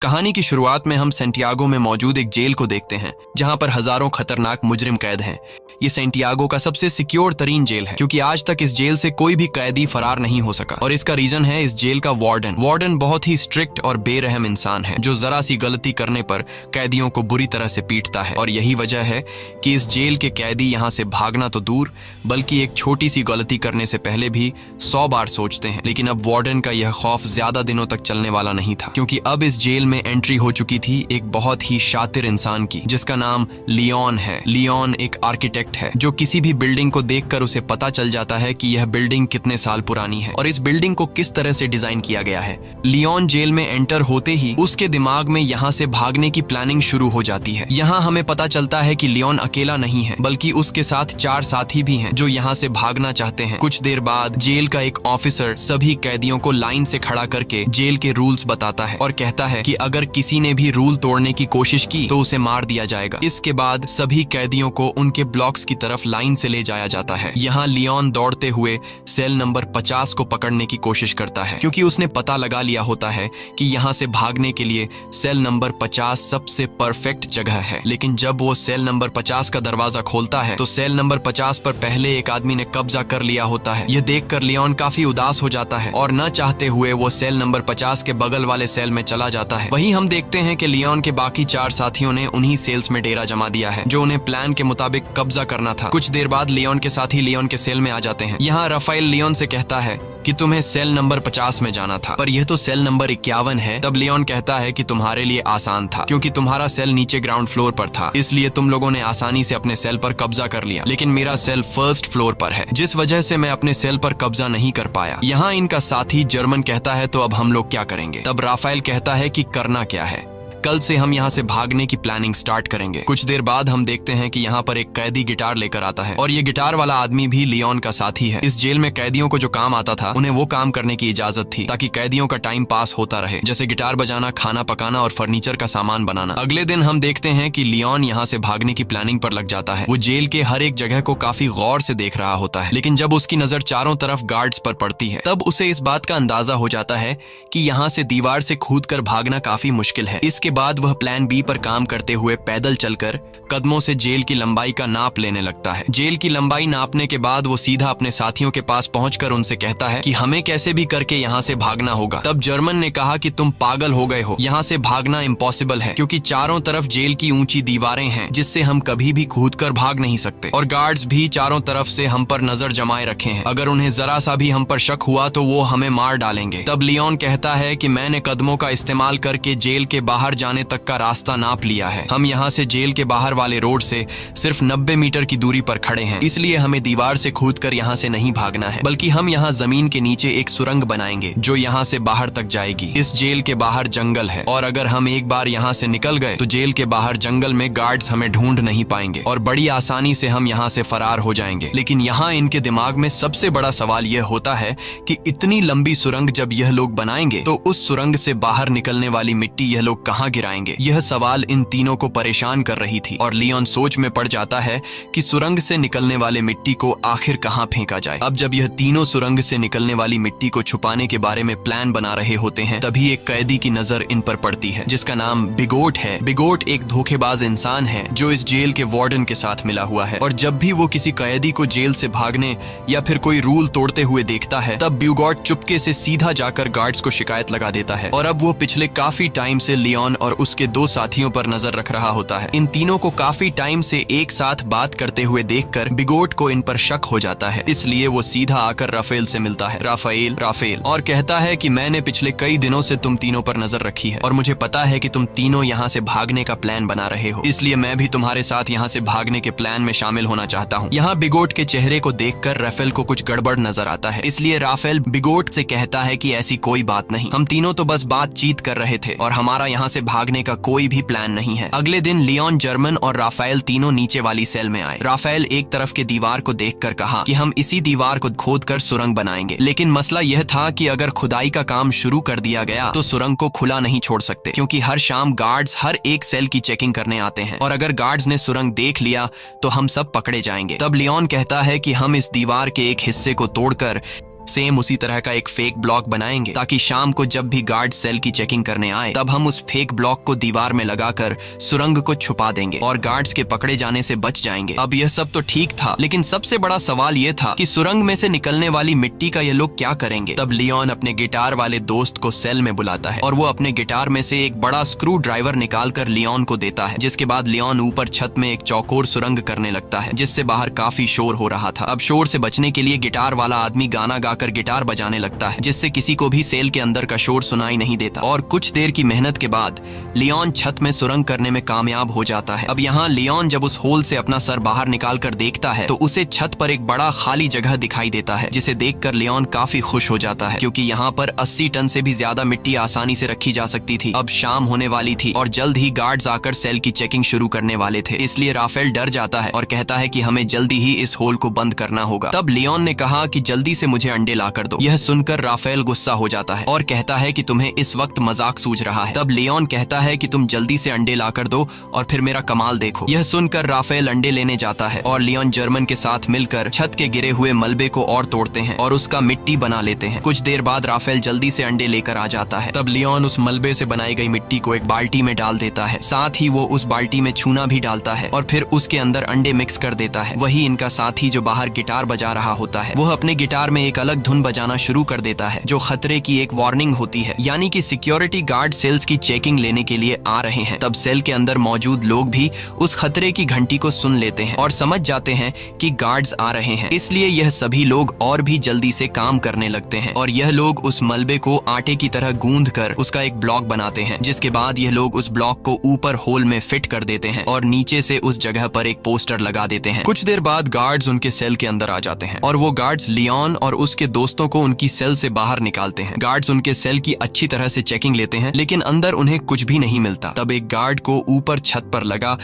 कहानी की शुरुआत में हम सेंटियागो में मौजूद एक जेल को देखते हैं जहां पर हजारों खतरनाक मुजरिम कैद हैं। ये सेंटियागो का सबसे सिक्योर तरीन जेल है क्योंकि आज तक इस जेल से कोई भी कैदी फरार नहीं हो सका और इसका रीजन है इस जेल का वार्डन बहुत ही स्ट्रिक्ट और बेरहम इंसान है जो जरा सी गलती करने पर कैदियों को बुरी तरह से पीटता है। और यही वजह है कि इस जेल के कैदी यहाँ से भागना तो दूर बल्कि एक छोटी सी गलती करने से पहले भी 100 बार सोचते हैं। लेकिन अब वार्डन का यह खौफ ज्यादा दिनों तक चलने वाला नहीं था क्योंकि अब इस जेल में एंट्री हो चुकी थी एक बहुत ही शातिर इंसान की जिसका नाम लियोन है। लियोन एक आर्किटेक्ट है जो किसी भी बिल्डिंग को देखकर उसे पता चल जाता है कि यह बिल्डिंग कितने साल पुरानी है और इस बिल्डिंग को किस तरह से डिजाइन किया गया है। लियोन जेल में एंटर होते ही उसके दिमाग में यहाँ से भागने की प्लानिंग शुरू हो जाती है। यहाँ हमें पता चलता है कि लियोन अकेला नहीं है बल्कि उसके साथ 4 साथी भी हैं जो यहाँ से भागना चाहते हैं। कुछ देर बाद जेल का एक ऑफिसर सभी कैदियों को लाइन से खड़ा करके जेल के रूल्स बताता है और कहता है कि अगर किसी ने भी रूल तोड़ने की कोशिश की तो उसे मार दिया जाएगा। इसके बाद सभी कैदियों को उनके ब्लॉक्स की तरफ लाइन से ले जाया जाता है। यहाँ लियोन दौड़ते हुए सेल नंबर 50 को पकड़ने की कोशिश करता है क्योंकि उसने पता लगा लिया होता है कि यहाँ से भागने के लिए सेल नंबर 50 सबसे परफेक्ट जगह है। लेकिन जब वो सेल नंबर 50 का दरवाजा खोलता है तो सेल नंबर 50 पर पहले एक आदमी ने कब्जा कर लिया होता है। यह देखकर लियोन काफी उदास हो जाता है और न चाहते हुए वो सेल नंबर 50 के बगल वाले सेल में चला जाता है। वहीं हम देखते हैं कि लियोन के बाकी 4 साथियों ने उन्हीं सेल्स में डेरा जमा दिया है जो उन्हें प्लान के मुताबिक कब्जा करना था। कुछ देर बाद लियोन के साथी लियोन के सेल में आ जाते हैं। यहाँ राफेल लियोन से कहता है कि तुम्हें सेल नंबर 50 में जाना था पर यह तो सेल नंबर 51 है। तब लियोन कहता है कि तुम्हारे लिए आसान था क्योंकि तुम्हारा सेल नीचे ग्राउंड फ्लोर पर था, इसलिए तुम लोगों ने आसानी से अपने सेल पर कब्जा कर लिया। लेकिन मेरा सेल फर्स्ट फ्लोर पर है जिस वजह से मैं अपने सेल पर कब्जा नहीं कर पाया। यहाँ इनका साथी जर्मन कहता है तो अब हम लोग क्या करेंगे। तब राफेल कहता है कि करना क्या है, कल से हम यहाँ से भागने की प्लानिंग स्टार्ट करेंगे। कुछ देर बाद हम देखते हैं कि यहाँ पर एक कैदी गिटार लेकर आता है और ये गिटार वाला आदमी भी लियोन का साथी है। इस जेल में कैदियों को जो काम आता था उन्हें वो काम करने की इजाजत थी ताकि कैदियों का टाइम पास होता रहे, जैसे गिटार बजाना, खाना पकाना और फर्नीचर का सामान बनाना। अगले दिन हम देखते हैं कि लियोन यहाँ से भागने की प्लानिंग पर लग जाता है। वो जेल के हर एक जगह को काफी गौर से देख रहा होता है लेकिन जब उसकी नजर चारों तरफ गार्ड्स पर पड़ती है तब उसे इस बात का अंदाजा हो जाता है कि यहाँ से दीवार से कूदकर भागना काफी मुश्किल है। इसके बाद वह प्लान बी पर काम करते हुए पैदल चलकर कदमों से जेल की लंबाई का नाप लेने लगता है। जेल की लंबाई नापने के बाद वो सीधा अपने साथियों के पास पहुंचकर उनसे कहता है कि हमें कैसे भी करके यहाँ से भागना होगा। तब जर्मन ने कहा कि तुम पागल हो गए हो, यहाँ से भागना इम्पॉसिबल है क्योंकि चारों तरफ जेल की ऊंची दीवारें हैं जिससे हम कभी भी कूदकर भाग नहीं सकते और गार्ड्स भी चारों तरफ से हम पर नजर जमाए रखे हैं। अगर उन्हें जरा सा भी हम पर शक हुआ तो वो हमें मार डालेंगे। तब लियोन कहता है कि मैंने कदमों का इस्तेमाल करके जेल के बाहर जाने तक का रास्ता नाप लिया है। हम यहाँ से जेल के बाहर वाले रोड से सिर्फ 90 मीटर की दूरी पर खड़े हैं, इसलिए हमें दीवार से कूदकर यहाँ से नहीं भागना है बल्कि हम यहाँ जमीन के नीचे एक सुरंग बनाएंगे जो यहाँ से बाहर तक जाएगी। इस जेल के बाहर जंगल है और अगर हम एक बार यहाँ से निकल गए तो जेल के बाहर जंगल में गार्ड्स हमें ढूंढ नहीं पाएंगे और बड़ी आसानी से हम यहाँ से फरार हो जाएंगे। लेकिन यहाँ इनके दिमाग में सबसे बड़ा सवाल यह होता है कि इतनी लंबी सुरंग जब यह लोग बनाएंगे तो उस सुरंग से बाहर निकलने वाली मिट्टी यह लोग कहाँ गिराएंगे। यह सवाल इन तीनों को परेशान कर रही थी और लियोन सोच में पड़ जाता है कि सुरंग से निकलने वाले मिट्टी को आखिर कहाँ फेंका जाए। अब जब यह तीनों सुरंग से निकलने वाली मिट्टी को छुपाने के बारे में प्लान बना रहे होते हैं तभी एक कैदी की नजर इन पर पड़ती है जिसका नाम बिगोट है। बिगोट एक धोखेबाज इंसान है जो इस जेल के वार्डन के साथ मिला हुआ है और जब भी वो किसी कैदी को जेल से भागने या फिर कोई रूल तोड़ते हुए देखता है तब बिगोट चुपके से सीधा जाकर गार्ड्स को शिकायत लगा देता है और अब वो पिछले काफी टाइम से लियोन और उसके 2 साथियों पर नजर रख रहा होता है। इन तीनों को काफी टाइम से एक साथ बात करते हुए देखकर बिगोट को इन पर शक हो जाता है, इसलिए वो सीधा आकर राफेल से मिलता है। राफेल और कहता है कि मैंने पिछले कई दिनों से तुम तीनों पर नजर रखी है और मुझे पता है कि तुम तीनों यहाँ से भागने का प्लान बना रहे हो, इसलिए मैं भी तुम्हारे साथ यहाँ से भागने के प्लान में शामिल होना चाहता हूँ। यहाँ बिगोट के चेहरे को देखकर राफेल को कुछ गड़बड़ नजर आता है, इसलिए राफेल बिगोट से कहता है कि ऐसी कोई बात नहीं, हम तीनों तो बस बातचीत कर रहे थे और हमारा यहाँ से भागने का कोई भी प्लान नहीं है। अगले दिन लियोन, जर्मन और राफेल तीनों नीचे वाली सेल में आए। राफेल एक तरफ के दीवार को देखकर कहा कि हम इसी दीवार को खोदकर सुरंग बनाएंगे, लेकिन मसला यह था कि अगर खुदाई का काम शुरू कर दिया गया तो सुरंग को खुला नहीं छोड़ सकते क्योंकि हर शाम गार्ड्स हर एक सेल की चेकिंग करने आते हैं और अगर गार्ड्स ने सुरंग देख लिया तो हम सब पकड़े जाएंगे। तब लियोन कहता है कि हम इस दीवार के एक हिस्से को तोड़कर सेम उसी तरह का एक फेक ब्लॉक बनाएंगे ताकि शाम को जब भी गार्ड सेल की चेकिंग करने आए तब हम उस फेक ब्लॉक को दीवार में लगाकर सुरंग को छुपा देंगे और गार्ड्स के पकड़े जाने से बच जाएंगे। अब यह सब तो ठीक था, लेकिन सबसे बड़ा सवाल यह था कि सुरंग में से निकलने वाली मिट्टी का ये लोग क्या करेंगे। तब लियोन अपने गिटार वाले दोस्त को सेल में बुलाता है और वो अपने गिटार में से एक बड़ा स्क्रू ड्राइवर निकालकर लियोन को देता है, जिसके बाद लियोन ऊपर छत में एक चौकोर सुरंग करने लगता है जिससे बाहर काफी शोर हो रहा था। अब शोर से बचने के लिए गिटार वाला आदमी गाना गाकर गिटार बजाने लगता है जिससे किसी को भी सेल के अंदर का शोर सुनाई नहीं देता। और कुछ देर की मेहनत के बाद लियोन छत में सुरंग करने में कामयाब हो जाता है। अब यहाँ लियोन जब उस होल से अपना सर बाहर निकाल कर देखता है तो उसे छत पर एक बड़ा खाली जगह दिखाई देता है, जिसे देखकर लियोन काफी खुश हो जाता है क्योंकि यहाँ पर 80 टन से भी ज्यादा मिट्टी आसानी से रखी जा सकती थी। अब शाम होने वाली थी और जल्द ही गार्ड्स आकर सेल की चेकिंग शुरू करने वाले थे, इसलिए राफेल डर जाता है और कहता है कि हमें जल्दी ही इस होल को बंद करना होगा। तब लियोन ने कहा कि जल्दी से मुझे अंडे ला कर दो। यह सुनकर राफेल गुस्सा हो जाता है और कहता है कि तुम्हें इस वक्त मजाक सूझ रहा है। तब लियोन कहता है कि तुम जल्दी से अंडे ला कर दो और फिर मेरा कमाल देखो। यह सुनकर राफेल अंडे लेने जाता है और लियोन जर्मन के साथ मिलकर छत के गिरे हुए मलबे को और तोड़ते हैं और उसका मिट्टी बना लेते हैं। कुछ देर बाद राफेल जल्दी से अंडे लेकर आ जाता है। तब लियोन उस मलबे से बनाई गई मिट्टी को एक बाल्टी में डाल देता है, साथ ही वो उस बाल्टी में चूना भी डालता है और फिर उसके अंदर अंडे मिक्स कर देता है। वही इनका साथी जो बाहर गिटार बजा रहा होता है वह अपने गिटार में एक अलग धुन बजाना शुरू कर देता है जो खतरे की एक वार्निंग होती है, यानी कि सिक्योरिटी गार्ड सेल्स की चेकिंग लेने के लिए आ रहे हैं। तब सेल के अंदर मौजूद लोग भी उस खतरे की घंटी को सुन लेते हैं और समझ जाते हैं कि गार्ड्स आ रहे हैं, इसलिए यह सभी लोग और भी जल्दी से काम करने लगते हैं और यह लोग उस मलबे को आटे की तरह गूंद कर उसका एक ब्लॉक बनाते हैं, जिसके बाद यह लोग उस ब्लॉक को ऊपर होल में फिट कर देते हैं और नीचे से उस जगह पर एक पोस्टर लगा देते हैं। कुछ देर बाद गार्ड्स उनके सेल के अंदर आ जाते हैं और वो गार्ड्स लियोन और उसके दोस्तों को उनकी सेल से बाहर निकालते हैं। गार्ड्स उनके सेल की अच्छी तरह से चेकिंग लेते हैं लेकिन अंदर उन्हें कुछ भी नहीं मिलता। तब एक गार्ड को ऊपर छत पर लगा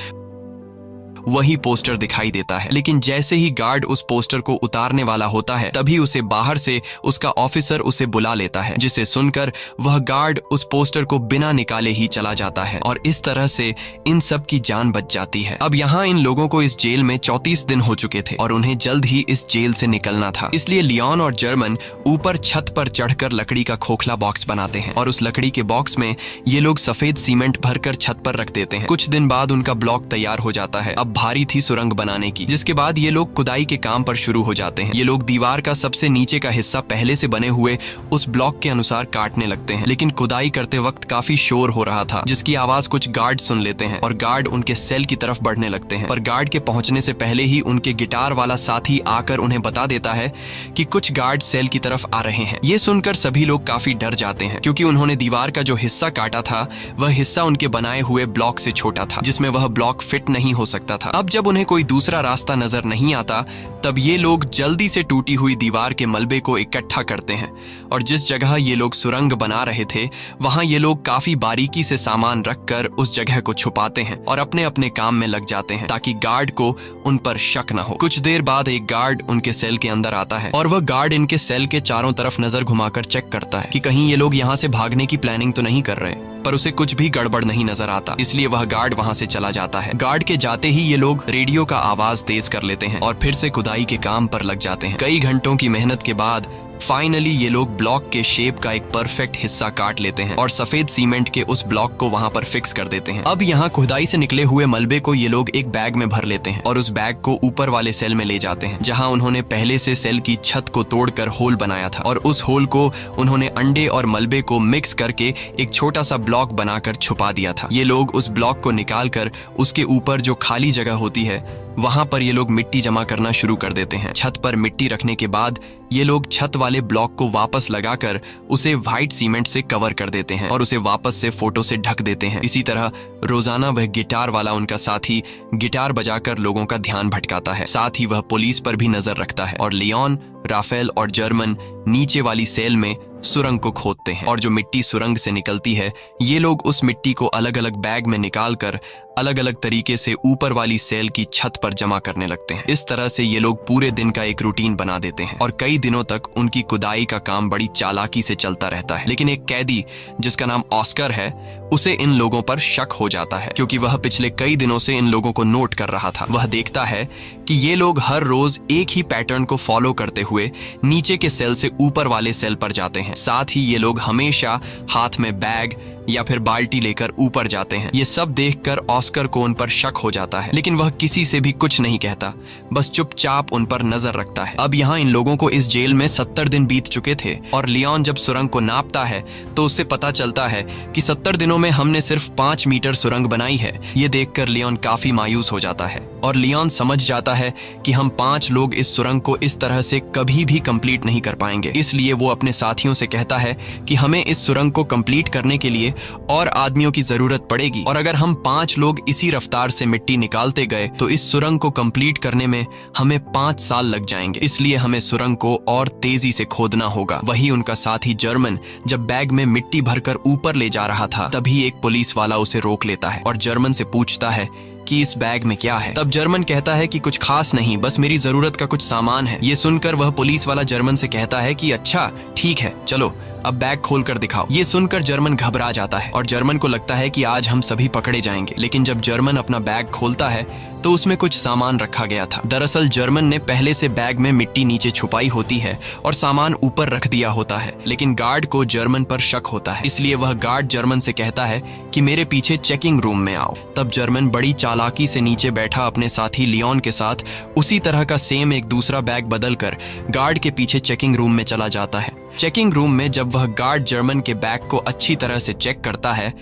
वही पोस्टर दिखाई देता है, लेकिन जैसे ही गार्ड उस पोस्टर को उतारने वाला होता है तभी उसे बाहर से उसका ऑफिसर उसे बुला लेता है, जिसे सुनकर वह गार्ड उस पोस्टर को बिना निकाले ही चला जाता है और इस तरह से इन सब की जान बच जाती है। अब यहाँ इन लोगों को इस जेल में 34 दिन हो चुके थे और उन्हें जल्द ही इस जेल से निकलना था, इसलिए लियोन और जर्मन ऊपर छत पर चढ़कर लकड़ी का खोखला बॉक्स बनाते हैं और उस लकड़ी के बॉक्स में ये लोग सफेद सीमेंट भरकर छत पर रख देते हैं। कुछ दिन बाद उनका ब्लॉक तैयार हो जाता है। अब भारी थी सुरंग बनाने की, जिसके बाद ये लोग खुदाई के काम पर शुरू हो जाते हैं। ये लोग दीवार का सबसे नीचे का हिस्सा पहले से बने हुए उस ब्लॉक के अनुसार काटने लगते हैं, लेकिन खुदाई करते वक्त काफी शोर हो रहा था जिसकी आवाज कुछ गार्ड सुन लेते हैं और गार्ड उनके सेल की तरफ बढ़ने लगते हैं। पर गार्ड के पहुंचने से पहले ही उनके गिटार वाला साथी आकर उन्हें बता देता है कि कुछ गार्ड सेल की तरफ आ रहे हैं। ये सुनकर सभी लोग काफी डर जाते हैं क्योंकि उन्होंने दीवार का जो हिस्सा काटा था वह हिस्सा उनके बनाए हुए ब्लॉक से छोटा था, जिसमें वह ब्लॉक फिट नहीं हो सकता था। अब जब उन्हें कोई दूसरा रास्ता नजर नहीं आता तब ये लोग जल्दी से टूटी हुई दीवार के मलबे को इकट्ठा करते हैं और जिस जगह ये लोग सुरंग बना रहे थे वहां ये लोग काफी बारीकी से सामान रखकर उस जगह को छुपाते हैं और अपने अपने काम में लग जाते हैं ताकि गार्ड को उन पर शक न हो। कुछ देर बाद एक गार्ड उनके सेल के अंदर आता है और वह गार्ड इनके सेल के चारों तरफ नजर घुमाकर चेक करता है कि कहीं ये लोग यहाँ से भागने की प्लानिंग तो नहीं कर रहे, पर उसे कुछ भी गड़बड़ नहीं नजर आता, इसलिए वह गार्ड वहां से चला जाता है। गार्ड के जाते ही ये लोग रेडियो का आवाज तेज कर लेते हैं और फिर से खुदाई के काम पर लग जाते हैं। कई घंटों की मेहनत के बाद फाइनली ये लोग ब्लॉक के शेप का एक परफेक्ट हिस्सा काट लेते हैं और सफेद सीमेंट के उस ब्लॉक को वहां पर फिक्स कर देते हैं। अब यहाँ खुदाई से निकले हुए मलबे को ये लोग एक बैग में भर लेते हैं और उस बैग को ऊपर वाले सेल में ले जाते हैं जहां उन्होंने पहले से सेल की छत को तोड़कर होल बनाया था और उस होल को उन्होंने अंडे और मलबे को मिक्स करके एक छोटा सा ब्लॉक बनाकर छुपा दिया था। ये लोग उस ब्लॉक को निकाल कर उसके ऊपर जो खाली जगह होती है वहां पर ये लोग मिट्टी जमा करना शुरू कर देते हैं। छत पर मिट्टी रखने के बाद ये लोग छत वाले ब्लॉक को वापस लगाकर उसे व्हाइट सीमेंट से कवर कर देते हैं और उसे वापस से फोटो से ढक देते हैं। इसी तरह रोजाना वह गिटार वाला उनका साथी गिटार बजाकर लोगों का ध्यान भटकाता है, साथ ही वह पुलिस पर भी नजर रखता है और लियोन, राफेल और जर्मन नीचे वाली सेल में सुरंग को खोदते हैं और जो मिट्टी सुरंग से निकलती है ये लोग उस मिट्टी को अलग अलग बैग में निकाल कर अलग अलग तरीके से ऊपर वाली सेल की छत पर जमा करने लगते हैं। इस तरह से ये लोग पूरे दिन का एक रूटीन बना देते हैं और कई दिनों तक उनकी खुदाई का काम बड़ी चालाकी से चलता रहता है। लेकिन एक कैदी जिसका नाम ऑस्कर है उसे इन लोगों पर शक हो जाता है क्योंकि वह पिछले कई दिनों से इन लोगों को नोट कर रहा था। वह देखता है कि ये लोग हर रोज एक ही पैटर्न को फॉलो करते हुए नीचे के सेल से ऊपर वाले सेल पर जाते हैं। साथ ही ये लोग हमेशा हाथ में बैग या फिर बाल्टी लेकर ऊपर जाते हैं। ये सब देखकर ऑस्कर को उन पर शक हो जाता है, लेकिन वह किसी से भी कुछ नहीं कहता, बस चुपचाप उन पर नजर रखता है। अब यहाँ इन लोगों को इस जेल में 70 दिन बीत चुके थे और लियोन जब सुरंग को नापता है तो उससे पता चलता है कि 70 दिनों में हमने सिर्फ 5 मीटर सुरंग बनाई है। ये देखकर लियोन काफी मायूस हो जाता है और लियोन समझ जाता है कि हम 5 लोग इस सुरंग को इस तरह से कभी भी कंप्लीट नहीं कर पाएंगे। इसलिए वो अपने साथियों से कहता है कि हमें इस सुरंग को कंप्लीट करने के लिए और आदमियों की जरूरत पड़ेगी और अगर हम 5 लोग इसी रफ्तार से मिट्टी निकालते गए तो इस सुरंग को कंप्लीट करने में हमें 5 साल लग जाएंगे। इसलिए हमें सुरंग को और तेजी से खोदना होगा। वही उनका साथी जर्मन जब बैग में मिट्टी भरकर ऊपर ले जा रहा था तभी एक पुलिस वाला उसे रोक लेता है और जर्मन से पूछता है कि इस बैग में क्या है। तब जर्मन कहता है कि कुछ खास नहीं, बस मेरी जरूरत का कुछ सामान है। ये सुनकर वह पुलिस वाला जर्मन से कहता है कि अच्छा ठीक है, चलो अब बैग खोल कर दिखाओ। ये सुनकर जर्मन घबरा जाता है और जर्मन को लगता है कि आज हम सभी पकड़े जाएंगे। लेकिन जब जर्मन अपना बैग खोलता है तो उसमें कुछ सामान रखा गया था। दरअसल जर्मन ने पहले से बैग में मिट्टी नीचे छुपाई होती है और सामान ऊपर रख दिया होता है, लेकिन गार्ड को जर्मन पर शक होता है। इसलिए वह गार्ड जर्मन से कहता है कि मेरे पीछे चेकिंग रूम में आओ। तब जर्मन बड़ी चालाकी से नीचे बैठा अपने साथी लियोन के साथ उसी तरह का सेम एक दूसरा बैग बदलकर गार्ड के पीछे चेकिंग रूम में चला जाता है। चेकिंग रूम में जब वह गार्ड जर्मन के बैग को अच्छी तरह से चेक करता है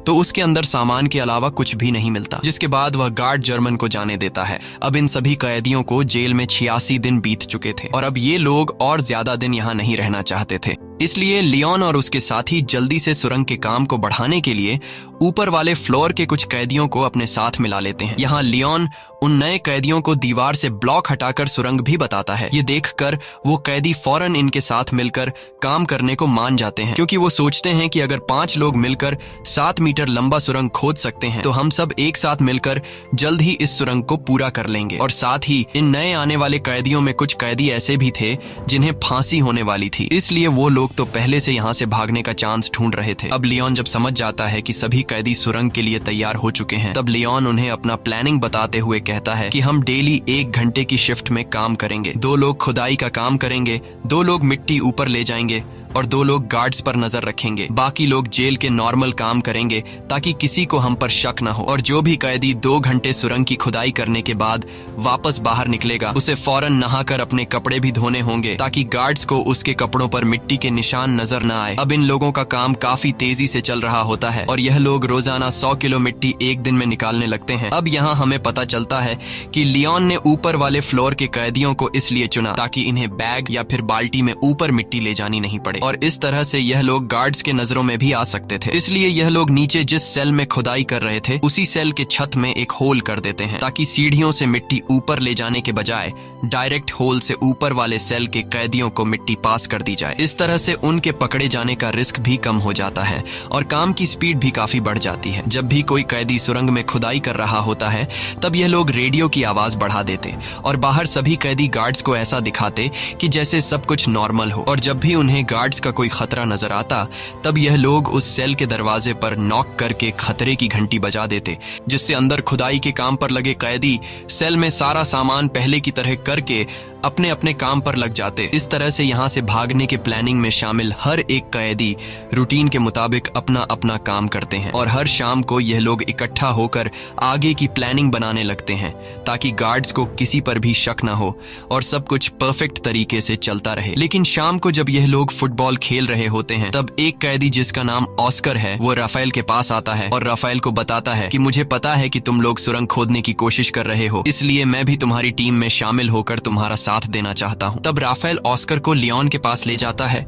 तो उसके अंदर सामान के अलावा कुछ भी नहीं मिलता, जिसके बाद वह गार्ड जर्मन को जाने देता है। अब इन सभी कैदियों को जेल में 86 दिन बीत चुके थे और अब ये लोग और ज्यादा दिन यहाँ नहीं रहना चाहते थे। इसलिए लियोन और उसके साथी जल्दी से सुरंग के काम को बढ़ाने के लिए ऊपर वाले फ्लोर के कुछ कैदियों को अपने साथ मिला लेते हैं। यहाँ लियोन उन नए कैदियों को दीवार से ब्लॉक हटाकर सुरंग भी बताता है। ये देखकर वो कैदी फौरन इनके साथ मिलकर काम करने को मान जाते हैं क्योंकि वो सोचते हैं कि अगर 5 लोग मिलकर 7 मीटर लंबा सुरंग खोद सकते हैं तो हम सब एक साथ मिलकर जल्द ही इस सुरंग को पूरा कर लेंगे। और साथ ही इन नए आने वाले कैदियों में कुछ कैदी ऐसे भी थे जिन्हें फांसी होने वाली थी, इसलिए वो लोग तो पहले से यहाँ से भागने का चांस ढूंढ रहे थे। अब लियोन जब समझ जाता है कि सभी कैदी सुरंग के लिए तैयार हो चुके हैं तब लियोन उन्हें अपना प्लानिंग बताते हुए कहता है कि हम डेली 1 घंटे की शिफ्ट में काम करेंगे। 2 लोग खुदाई का काम करेंगे, 2 लोग मिट्टी ऊपर ले जाएंगे और 2 लोग गार्ड्स पर नजर रखेंगे। बाकी लोग जेल के नॉर्मल काम करेंगे ताकि किसी को हम पर शक न हो। और जो भी कैदी 2 घंटे सुरंग की खुदाई करने के बाद वापस बाहर निकलेगा उसे फौरन नहाकर अपने कपड़े भी धोने होंगे ताकि गार्ड्स को उसके कपड़ों पर मिट्टी के निशान नजर न आए। अब इन लोगों का काम काफी तेजी से चल रहा होता है और यह लोग रोजाना 100 किलो मिट्टी एक दिन में निकालने लगते हैं। अब यहाँ हमें पता चलता है कि लियोन ने ऊपर वाले फ्लोर के कैदियों को इसलिए चुना ताकि इन्हें बैग या फिर बाल्टी में ऊपर मिट्टी ले जानी नहीं पड़े और इस तरह से यह लोग गार्ड्स के नजरों में भी आ सकते थे। इसलिए यह लोग नीचे जिस सेल में खुदाई कर रहे थे उसी सेल के छत में एक होल कर देते हैं ताकि सीढ़ियों से मिट्टी ऊपर ले जाने के बजाय डायरेक्ट होल से ऊपर वाले सेल के कैदियों को मिट्टी पास कर दी जाए। इस तरह से उनके पकड़े जाने का रिस्क भी कम हो जाता है और काम की स्पीड भी काफी बढ़ जाती है। जब भी कोई कैदी सुरंग में खुदाई कर रहा होता है तब यह लोग रेडियो की आवाज बढ़ा देते और बाहर सभी कैदी गार्ड्स को ऐसा दिखाते कि जैसे सब कुछ नॉर्मल हो। और जब भी उन्हें गार्ड्स का कोई खतरा नजर आता तब यह लोग उस सेल के दरवाजे पर नॉक करके खतरे की घंटी बजा देते, जिससे अंदर खुदाई के काम पर लगे कैदी सेल में सारा सामान पहले की तरह करके अपने अपने काम पर लग जाते। इस तरह से यहाँ से भागने के प्लानिंग में शामिल हर एक कैदी रूटीन के मुताबिक अपना अपना काम करते हैं और हर शाम को यह लोग इकट्ठा होकर आगे की प्लानिंग बनाने लगते हैं ताकि गार्ड्स को किसी पर भी शक न हो और सब कुछ परफेक्ट तरीके से चलता रहे। लेकिन शाम को जब यह लोग फुटबॉल खेल रहे होते हैं तब एक कैदी जिसका नाम ऑस्कर है वो राफेल के पास आता है और राफेल को बताता है कि मुझे पता है कि तुम लोग सुरंग खोदने की कोशिश कर रहे हो, इसलिए मैं भी तुम्हारी टीम में शामिल होकर तुम्हारा साथ देना चाहता हूं। तब राफेल ऑस्कर को लियोन के पास ले जाता है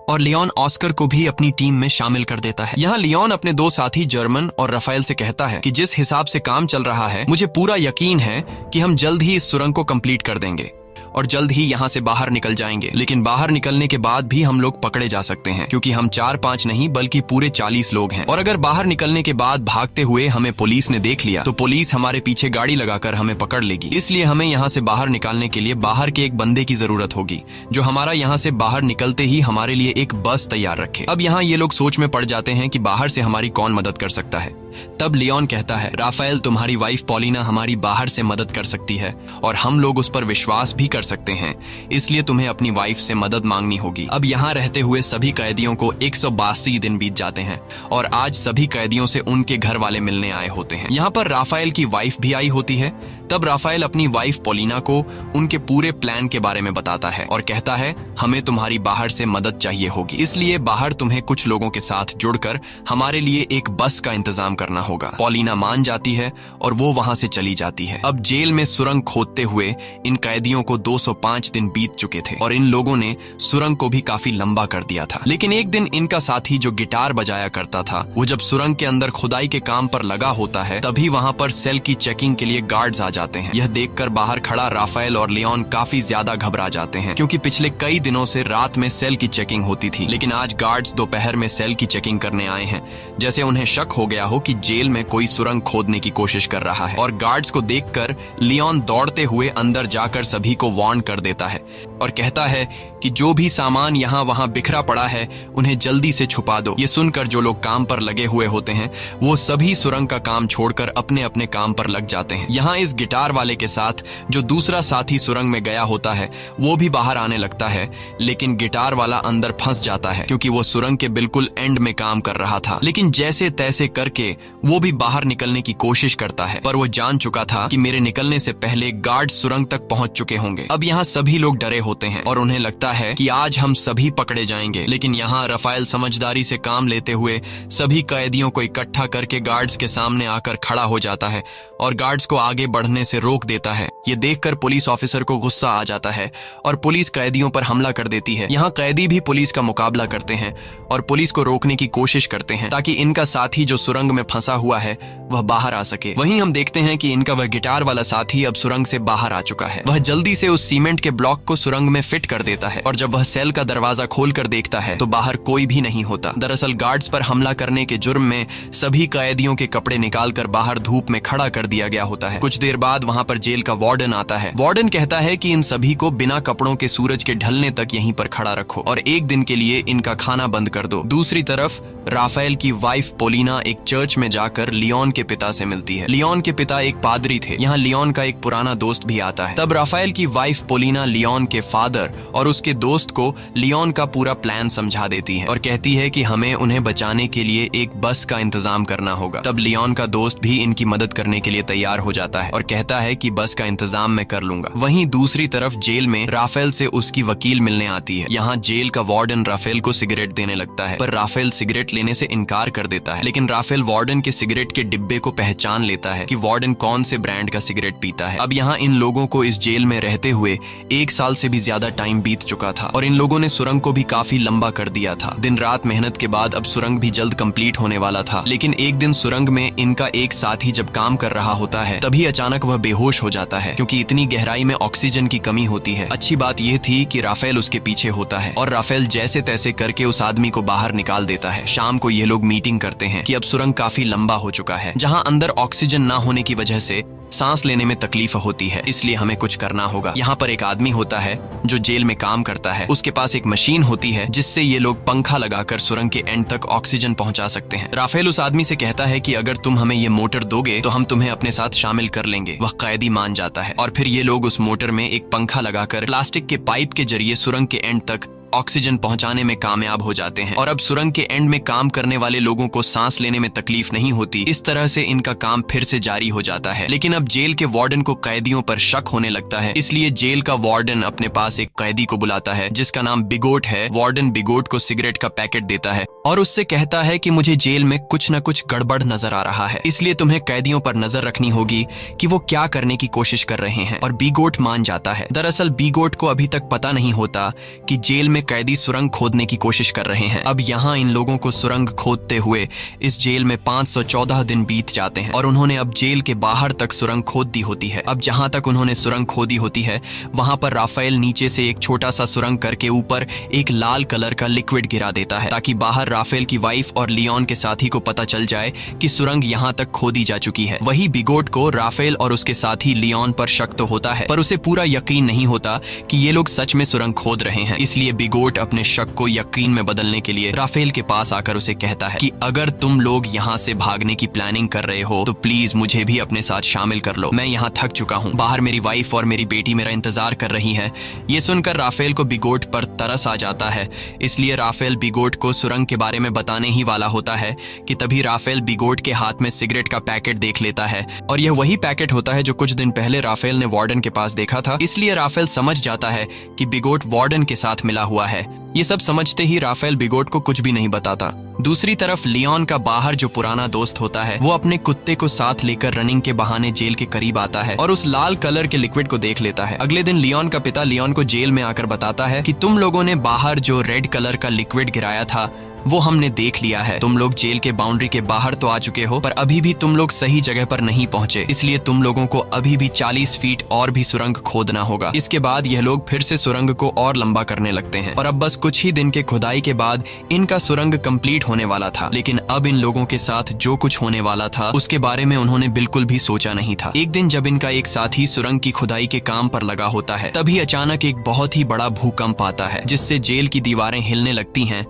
और लियोन ऑस्कर को भी अपनी टीम में शामिल कर देता है। यहाँ लियोन अपने 2 साथी जर्मन और राफेल से कहता है कि जिस हिसाब से काम चल रहा है मुझे पूरा यकीन है कि हम जल्द ही इस सुरंग को कंप्लीट कर देंगे। और जल्द ही यहाँ से बाहर निकल जाएंगे। लेकिन बाहर निकलने के बाद भी हम लोग पकड़े जा सकते हैं, क्योंकि हम 4-5 नहीं बल्कि पूरे 40 लोग हैं। और अगर बाहर निकलने के बाद भागते हुए हमें पुलिस ने देख लिया तो पुलिस हमारे पीछे गाड़ी लगाकर हमें पकड़ लेगी। इसलिए हमें यहाँ से बाहर निकालने के लिए बाहर के एक बंदे की जरूरत होगी, जो हमारा यहाँ से बाहर निकलते ही हमारे लिए एक बस तैयार रखे। अब यहाँ ये लोग सोच में पड़ जाते हैं कि बाहर से हमारी कौन मदद कर सकता है। तब लियोन कहता है, राफेल, तुम्हारी वाइफ पॉलिना हमारी बाहर से मदद कर सकती है और हम लोग उस पर विश्वास भी कर सकते हैं, इसलिए तुम्हें अपनी वाइफ से मदद मांगनी होगी। अब यहाँ रहते हुए सभी कैदियों को 182 दिन बीत जाते हैं और आज सभी कैदियों से उनके घर वाले मिलने आए होते हैं। यहाँ पर राफेल की वाइफ भी आई होती है। तब राफेल अपनी वाइफ पॉलिना को उनके पूरे प्लान के बारे में बताता है और कहता है, हमें तुम्हारी बाहर से मदद चाहिए होगी, इसलिए बाहर तुम्हें कुछ लोगों के साथ जुड़कर हमारे लिए एक बस का इंतजाम करना होगा। पॉलिना मान जाती है और वो वहां से चली जाती है। अब जेल में सुरंग खोदते हुए इन कैदियों को 205 दिन बीत चुके थे और इन लोगों ने सुरंग को भी काफी लंबा कर दिया था। लेकिन एक दिन इनका साथी जो गिटार बजाया करता था, वो जब सुरंग के अंदर खुदाई के काम पर लगा होता है, तभी वहां पर सेल की चेकिंग के लिए गार्ड्स आ जाते हैं। यह देखकर बाहर खड़ा राफेल और लियोन काफी ज्यादा घबरा जाते हैं, क्योंकि पिछले कई दिनों से रात में सेल की चेकिंग होती थी, लेकिन आज गार्ड्स दोपहर में सेल की चेकिंग करने आए हैं, जैसे उन्हें शक हो गया हो कि जेल में कोई सुरंग खोदने की कोशिश कर रहा है। और गार्ड्स को देखकर लियोन दौड़ते हुए अंदर जाकर सभी को वार्न कर देता है और कहता है कि जो भी सामान यहाँ वहाँ बिखरा पड़ा है उन्हें जल्दी से छुपा दो। ये सुनकर जो लोग काम पर लगे हुए होते हैं वो सभी सुरंग का काम छोड़कर अपने अपने काम पर लग जाते हैं। यहाँ इस गिटार वाले के साथ जो दूसरा साथी सुरंग में गया होता है वो भी बाहर आने लगता है, लेकिन गिटार वाला अंदर फंस जाता है, क्योंकि वो सुरंग के बिल्कुल एंड में काम कर रहा था। लेकिन जैसे तैसे करके वो भी बाहर निकलने की कोशिश करता है, पर वो जान चुका था कि मेरे निकलने से पहले गार्ड सुरंग तक पहुंच चुके होंगे। अब यहाँ सभी लोग डरे होते हैं और उन्हें लगता है कि आज हम सभी पकड़े जाएंगे। लेकिन यहाँ राफेल समझदारी से काम लेते हुए सभी कैदियों को इकट्ठा करके गार्ड्स के सामने आकर खड़ा हो जाता है और गार्ड्स को आगे बढ़ने से रोक देता है। ये देखकर पुलिस ऑफिसर को गुस्सा आ जाता है और पुलिस कैदियों पर हमला कर देती है। यहाँ कैदी भी पुलिस का मुकाबला करते हैं और पुलिस को रोकने की कोशिश करते हैं ताकि इनका साथी जो सुरंग में फंसा हुआ है वह बाहर आ सके। वहीं हम देखते हैं कि इनका वह गिटार वाला साथी अब सुरंग से बाहर आ चुका है। वह जल्दी से उस सीमेंट के ब्लॉक को सुरंग में फिट कर देता है और जब वह सेल का दरवाजा खोलकर देखता है तो बाहर कोई भी नहीं होता। दरअसल गार्ड्स पर हमला करने के जुर्म में सभी कैदियों के कपड़े निकालकर बाहर धूप में खड़ा कर दिया गया होता है। कुछ देर बाद वहां पर जेल का वार्डन आता है। वार्डन कहता है कि इन सभी को बिना कपड़ों के सूरज के ढलने तक यहीं पर खड़ा रखो और एक दिन के लिए इनका खाना बंद कर दो। दूसरी तरफ राफेल की वाइफ पॉलिना एक चर्च में जाकर लियोन के पिता से मिलती है। लियोन के पिता एक पादरी थे। यहाँ लियोन का एक पुराना दोस्त भी आता है। तब राफेल की वाइफ पॉलिना लियोन के फादर और उसके दोस्त को लियोन का पूरा प्लान समझा देती है और कहती है कि हमें उन्हें बचाने के लिए एक बस का इंतजाम करना होगा। तब लियोन का दोस्त भी इनकी मदद करने के लिए तैयार हो जाता है और कहता है कि बस का इंतजाम मैं कर लूंगा। वहीं दूसरी तरफ जेल में राफेल से उसकी वकील मिलने आती है। यहाँ जेल का वार्डन राफेल को सिगरेट देने लगता है, पर राफेल सिगरेट लेने से इनकार कर देता है। लेकिन राफेल वार्डन के सिगरेट के डिब्बे को पहचान लेता है कि वार्डन कौन से ब्रांड का सिगरेट पीता है। अब यहाँ इन लोगों को इस जेल में रहते हुए 1 साल से भी ज्यादा टाइम बीत चुका था और इन लोगों ने सुरंग को भी काफी लंबा कर दिया था। दिन रात मेहनत के बाद अब सुरंग भी जल्द कंप्लीट होने वाला था। लेकिन एक दिन सुरंग में इनका एक साथी जब काम कर रहा होता है तभी अचानक वह बेहोश हो जाता है, क्योंकि इतनी गहराई में ऑक्सीजन की कमी होती है। अच्छी बात यह थी कि राफेल उसके पीछे होता है और राफेल जैसे तैसे करके उस आदमी को बाहर निकाल देता है। शाम को ये लोग मीटिंग करते हैं कि अब सुरंग काफी लंबा हो चुका है। जहाँ अंदर ऑक्सीजन ना होने की वजह से सांस लेने में तकलीफ होती है, इसलिए हमें कुछ करना होगा। यहाँ पर एक आदमी होता है जो जेल में काम करता है। उसके पास एक मशीन होती है जिससे ये लोग पंखा लगाकर सुरंग के एंड तक ऑक्सीजन पहुंचा सकते हैं। राफेल उस आदमी से कहता है कि अगर तुम हमें ये मोटर दोगे तो हम तुम्हें अपने साथ शामिल कर लेंगे। वह कैदी मान जाता है और फिर ये लोग उस मोटर में एक पंखा लगाकर प्लास्टिक के पाइप के जरिए सुरंग के एंड तक ऑक्सीजन पहुंचाने में कामयाब हो जाते हैं और अब सुरंग के एंड में काम करने वाले लोगों को सांस लेने में तकलीफ नहीं होती। इस तरह से इनका काम फिर से जारी हो जाता है। लेकिन अब जेल के वार्डन को कैदियों पर शक होने लगता है, इसलिए जेल का वार्डन अपने पास एक कैदी को बुलाता है जिसका नाम बिगोट है। वार्डन बिगोट को सिगरेट का पैकेट देता है और उससे कहता है कि मुझे जेल में कुछ न कुछ गड़बड़ नजर आ रहा है, इसलिए तुम्हें कैदियों पर नजर रखनी होगी कि वो क्या करने की कोशिश कर रहे हैं। और बीगोट मान जाता है। दरअसल बीगोट को अभी तक पता नहीं होता कि जेल में कैदी सुरंग खोदने की कोशिश कर रहे हैं। अब यहाँ इन लोगों को सुरंग खोदते हुए इस जेल में 514 दिन बीत जाते हैं और उन्होंने अब जेल के बाहर तक सुरंग खोद दी होती है। अब जहां तक उन्होंने सुरंग खोदी होती है वहां पर राफेल नीचे से एक छोटा सा सुरंग करके ऊपर एक लाल कलर का लिक्विड गिरा देता है, ताकि बाहर राफेल की वाइफ और लियोन के साथी को पता चल जाए कि सुरंग यहां तक खोदी जा चुकी है। वही बिगोट को राफेल और उसके साथी लियोन पर शक तो होता है, पर उसे पूरा यकीन नहीं होता कि ये लोग सच में सुरंग खोद रहे हैं। इसलिए बिगोट अपने शक को यकीन में बदलने के लिए राफेल के पास आकर उसे कहता है कि अगर तुम लोग यहाँ से भागने की प्लानिंग कर रहे हो तो प्लीज मुझे भी अपने साथ शामिल कर लो। मैं यहाँ थक चुका हूँ, बाहर मेरी वाइफ और मेरी बेटी मेरा इंतजार कर रही है। ये सुनकर राफेल को बिगोट पर तरस आ जाता है, इसलिए राफेल बिगोट को सुरंग के बारे में बताने ही वाला होता है कि तभी राफेल बिगोट के हाथ में सिगरेट का पैकेट देख लेता है। और यह वही पैकेट होता है जो कुछ दिन पहले राफेल ने वार्डन के पास देखा था। इसलिए राफेल समझ जाता है कि बिगोट वार्डन के साथ मिला हुआ है। ये सब समझते ही राफेल बिगोट को कुछ भी नहीं बताता। दूसरी तरफ लियोन का बाहर जो पुराना दोस्त होता है वो अपने कुत्ते को साथ लेकर रनिंग के बहाने जेल के करीब आता है और उस लाल कलर के लिक्विड को देख लेता है। अगले दिन लियोन का पिता लियोन को जेल में आकर बताता है कि तुम लोगों ने बाहर जो रेड कलर का लिक्विड गिराया था वो हमने देख लिया है। तुम लोग जेल के बाउंड्री के बाहर तो आ चुके हो, पर अभी भी तुम लोग सही जगह पर नहीं पहुंचे, इसलिए तुम लोगों को अभी भी 40 फीट और भी सुरंग खोदना होगा। इसके बाद यह लोग फिर से सुरंग को और लंबा करने लगते हैं और अब बस कुछ ही दिन के खुदाई के बाद इनका सुरंग कंप्लीट होने वाला था। लेकिन अब इन लोगों के साथ जो कुछ होने वाला था उसके बारे में उन्होंने बिल्कुल भी सोचा नहीं था। एक दिन जब इनका एक साथी सुरंग की खुदाई के काम पर लगा होता है, तभी अचानक एक बहुत ही बड़ा भूकंप आता है जिससे जेल की दीवारें हिलने लगती हैं।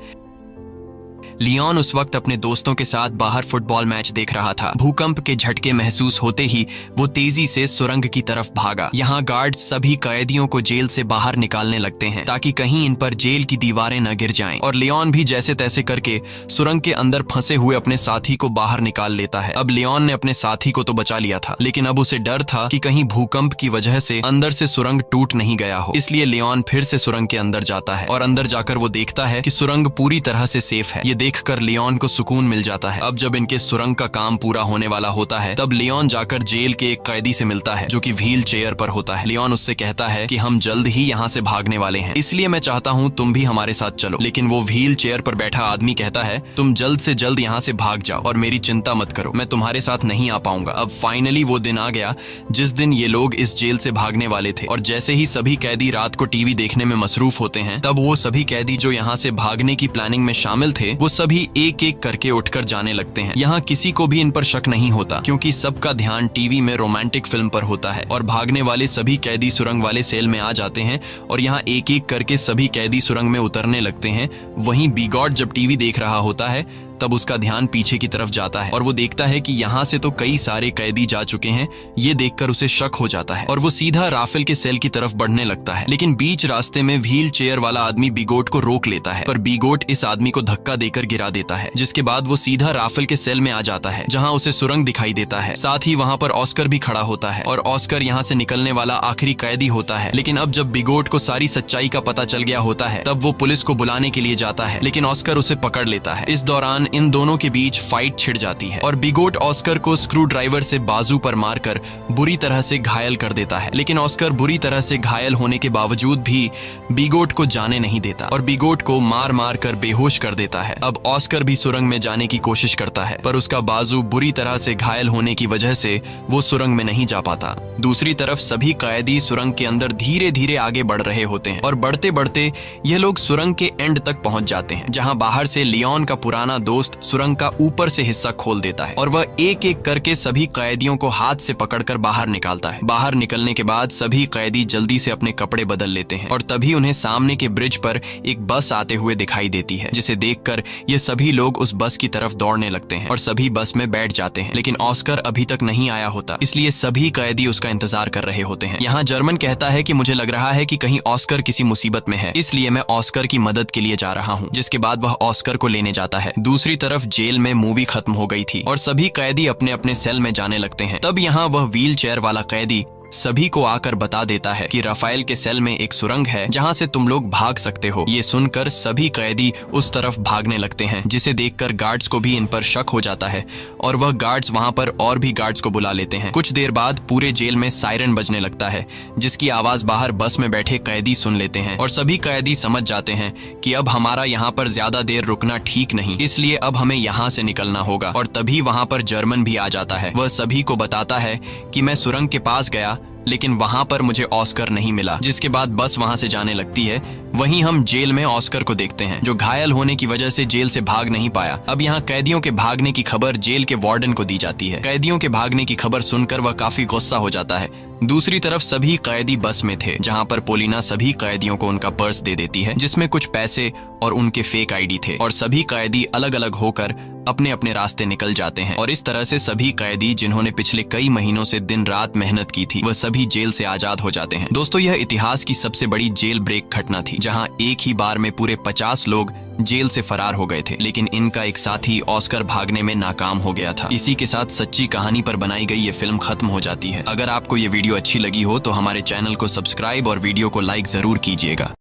लियोन उस वक्त अपने दोस्तों के साथ बाहर फुटबॉल मैच देख रहा था। भूकंप के झटके महसूस होते ही वो तेजी से सुरंग की तरफ भागा। यहाँ गार्ड सभी कैदियों को जेल से बाहर निकालने लगते हैं ताकि कहीं इन पर जेल की दीवारें न गिर जाएं। और लियोन भी जैसे तैसे करके सुरंग के अंदर फंसे हुए अपने साथी को बाहर निकाल लेता है। अब लियोन ने अपने साथी को तो बचा लिया था, लेकिन अब उसे डर था कि कहीं भूकंप की वजह से अंदर से सुरंग टूट नहीं गया हो। इसलिए लियोन फिर से सुरंग के अंदर जाता है और अंदर जाकर वो देखता है कि सुरंग पूरी तरह से सेफ है। ये देखकर लियोन को सुकून मिल जाता है। अब जब इनके सुरंग का काम पूरा होने वाला होता है तब लियोन जाकर जेल के एक कैदी से मिलता है जो कि व्हील चेयर पर होता है। लियोन उससे कहता है कि हम जल्द ही यहाँ से भागने वाले हैं, इसलिए मैं चाहता हूँ तुम भी हमारे साथ चलो। लेकिन वो व्हील चेयर पर बैठा आदमी कहता है तुम जल्द से जल्द यहाँ से भाग जाओ और मेरी चिंता मत करो, मैं तुम्हारे साथ नहीं आ पाऊंगा। अब फाइनली वो दिन आ गया जिस दिन ये लोग इस जेल से भागने वाले थे। और जैसे ही सभी कैदी रात को टीवी देखने में मसरूफ होते हैं तब वो सभी कैदी जो यहाँ से भागने की प्लानिंग में शामिल थे वो सभी एक एक करके उठकर जाने लगते हैं। यहाँ किसी को भी इन पर शक नहीं होता क्योंकि सबका ध्यान टीवी में रोमांटिक फिल्म पर होता है। और भागने वाले सभी कैदी सुरंग वाले सेल में आ जाते हैं और यहाँ एक एक करके सभी कैदी सुरंग में उतरने लगते हैं। वहीं बिगॉट जब टीवी देख रहा होता है तब उसका ध्यान पीछे की तरफ जाता है और वो देखता है कि यहाँ से तो कई सारे कैदी जा चुके हैं। ये देखकर उसे शक हो जाता है और वो सीधा राफेल के सेल की तरफ बढ़ने लगता है। लेकिन बीच रास्ते में व्हील चेयर वाला आदमी बिगोट को रोक लेता है, पर बिगोट इस आदमी को धक्का देकर गिरा देता है, जिसके बाद वो सीधा राफेल के सेल में आ जाता है जहाँ उसे सुरंग दिखाई देता है। साथ ही वहाँ पर ऑस्कर भी खड़ा होता है और ऑस्कर यहाँ से निकलने वाला आखिरी कैदी होता है। लेकिन अब जब बिगोट को सारी सच्चाई का पता चल गया होता है तब वो पुलिस को बुलाने के लिए जाता है, लेकिन ऑस्कर उसे पकड़ लेता है। इस दौरान इन दोनों के बीच फाइट छिड़ जाती है और बिगोट ऑस्कर को स्क्रू ड्राइवर से बाजू पर मारकर बुरी तरह से घायल कर देता है। लेकिन ऑस्कर बुरी तरह से घायल होने के बावजूद भी बिगोट को जाने नहीं देता और बिगोट को मार मार कर बेहोश कर देता है। अब ऑस्कर भी सुरंग में जाने की कोशिश करता है, पर उसका बाजू बुरी तरह से घायल होने की वजह से वो सुरंग में नहीं जा पाता। दूसरी तरफ सभी कैदी सुरंग के अंदर धीरे धीरे आगे बढ़ रहे होते हैं और बढ़ते बढ़ते ये लोग सुरंग के एंड तक पहुंच जाते हैं, जहां बाहर से लियोन का पुराना दोस्त सुरंग का ऊपर से हिस्सा खोल देता है और वह एक एक करके सभी कैदियों को हाथ से पकड़कर बाहर निकालता है। बाहर निकलने के बाद सभी कैदी जल्दी से अपने कपड़े बदल लेते हैं और तभी उन्हें सामने के ब्रिज पर एक बस आते हुए दिखाई देती है, जिसे देखकर ये सभी लोग उस बस की तरफ दौड़ने लगते हैं और सभी बस में बैठ जाते हैं। लेकिन ऑस्कर अभी तक नहीं आया होता, इसलिए सभी कैदी उसका इंतजार कर रहे होते हैं। यहाँ जर्मन कहता है कि मुझे लग रहा है कि कहीं ऑस्कर किसी मुसीबत में है, इसलिए मैं ऑस्कर की मदद के लिए जा रहा हूँ, जिसके बाद वह ऑस्कर को लेने जाता है। दूसरी तरफ जेल में मूवी खत्म हो गई थी और सभी कैदी अपने अपने सेल में जाने लगते हैं। तब यहाँ वह व्हील चेयर वाला कैदी सभी को आकर बता देता है कि राफेल के सेल में एक सुरंग है जहां से तुम लोग भाग सकते हो। ये सुनकर सभी कैदी उस तरफ भागने लगते हैं, जिसे देखकर गार्ड्स को भी इन पर शक हो जाता है और वह गार्ड्स वहां पर और भी गार्ड्स को बुला लेते हैं। कुछ देर बाद पूरे जेल में सायरन बजने लगता है, जिसकी आवाज बाहर बस में बैठे कैदी सुन लेते हैं और सभी कैदी समझ जाते हैं कि अब हमारा यहाँ पर ज्यादा देर रुकना ठीक नहीं, इसलिए अब हमें यहाँ से निकलना होगा। और तभी वहां पर जर्मन भी आ जाता है। वह सभी को बताता है कि मैं सुरंग के पास गया, लेकिन वहां पर मुझे ऑस्कर नहीं मिला, जिसके बाद बस वहां से जाने लगती है। वहीं हम जेल में ऑस्कर को देखते हैं, जो घायल होने की वजह से जेल से भाग नहीं पाया। अब यहाँ कैदियों के भागने की खबर जेल के वार्डन को दी जाती है। कैदियों के भागने की खबर सुनकर वह काफी गुस्सा हो जाता है। दूसरी तरफ सभी कैदी बस में थे, जहाँ पर पोलिना सभी कैदियों को उनका पर्स दे देती है, जिसमें कुछ पैसे और उनके फेक आईडी थे, और सभी कैदी अलग अलग होकर अपने अपने रास्ते निकल जाते हैं। और इस तरह से सभी कैदी जिन्होंने पिछले कई महीनों से दिन रात मेहनत की थी, वह सभी जेल से आजाद हो जाते हैं। दोस्तों, यह इतिहास की सबसे बड़ी जेल ब्रेक घटना थी, जहां एक ही बार में पूरे 50 लोग जेल से फरार हो गए थे, लेकिन इनका एक साथी ऑस्कर भागने में नाकाम हो गया था। इसी के साथ सच्ची कहानी पर बनाई गई ये फिल्म खत्म हो जाती है। अगर आपको ये वीडियो अच्छी लगी हो तो हमारे चैनल को सब्सक्राइब और वीडियो को लाइक जरूर कीजिएगा।